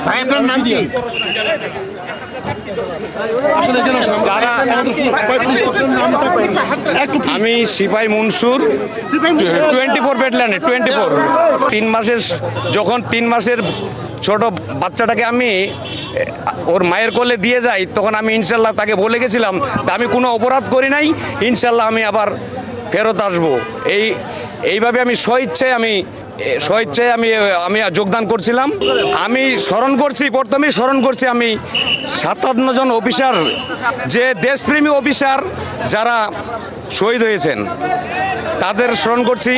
ভাই আপনার নাম কি? আমি সিপাই মনসুর 24 ব্যাটালিয়নে 24 3 মাসের ছোট বাচ্চাটাকে আমি ওর মায়ের কোলে দিয়ে যাই, তখন আমি ইনশাল্লাহ তাকে বলে গেছিলাম আমি কোনো অপরাধ করি নাই, ইনশাল্লাহ আমি আবার ফেরত আসবো। এইভাবে আমি স্বইচ্ছায় আমি যোগদান করছিলাম। আমি প্রথমেই স্মরণ করছি আমি 57 জন অফিসার, যে দেশপ্রেমী অফিসার যারা শহীদ হয়েছেন তাদের স্মরণ করছি,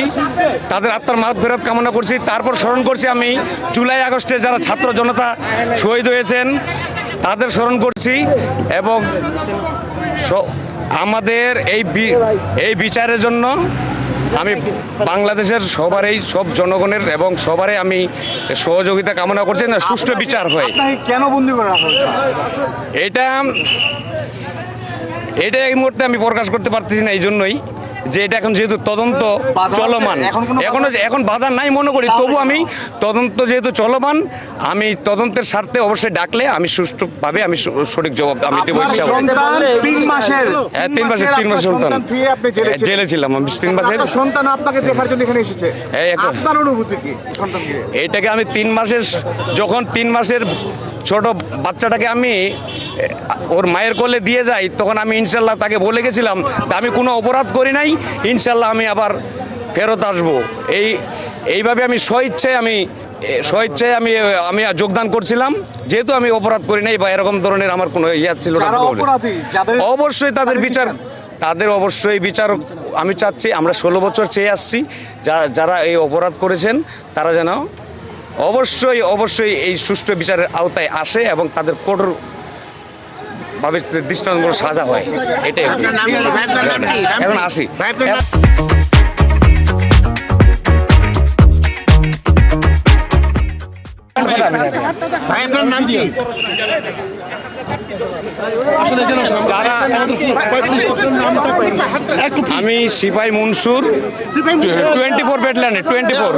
তাদের আত্মার মাগফিরাত কামনা করছি। তারপর স্মরণ করছি আমি জুলাই আগস্টে যারা ছাত্র জনতা শহীদ হয়েছেন তাদের স্মরণ করছি, এবং আমাদের এই বিচারের জন্য আমি বাংলাদেশের সব জনগণের এবং সবারই আমি সহযোগিতা কামনা করছি না সুষ্ঠু বিচার হয়। কেন বন্দি করে রাখা হচ্ছে? এটা এই মুহূর্তে আমি প্রকাশ করতে পারতেছি না, এই জন্যই যে এটা এখন যেহেতু তদন্ত চলমান, এখন বাধা নাই মনে করি, তবু আমি তদন্ত যেহেতু চলমান, আমি তদন্তের স্বার্থে অবশ্যই ডাকলে আমি সুষ্ঠুভাবে আমি সঠিক জবাব আমি দেবো। ইচ্ছা 3 মাসের সন্তান জেলে ছিলাম আমি 3 মাসের সন্তান আপনাকে দেখার জন্য এখানে এসেছে, আপনার অনুভূতি কি? সন্তানকে এটাকে আমি 3 মাসের ছোট বাচ্চাটাকে আমি ওর মায়ের কোলে দিয়ে যাই, তখন আমি ইনশাল্লাহ তাকে বলে গেছিলাম আমি কোনো অপরাধ করি নাই, ইনশাল্লাহ আমি আবার ফেরত আসবো। এইভাবে আমি স্বইচ্ছায় আমি যোগদান করছিলাম, যেহেতু আমি অপরাধ করি নাই বা এরকম ধরনের আমার কোনো ইয়া ছিল না। অবশ্যই তাদের অবশ্যই বিচার আমি চাচ্ছি। আমরা 16 বছর চেয়ে আসছি যারা এই অপরাধ করেছেন তারা যেন অবশ্যই এই সুষ্ঠু বিচারের আওতায় আসে এবং তাদের কঠোর ভাবে দৃষ্টান্তমূলক সাজা হয়। এটাই এখন আসি। ভাই আপনার নাম কি? আমি সিপাই মনসুর 24 ব্যাটালিয়নে 24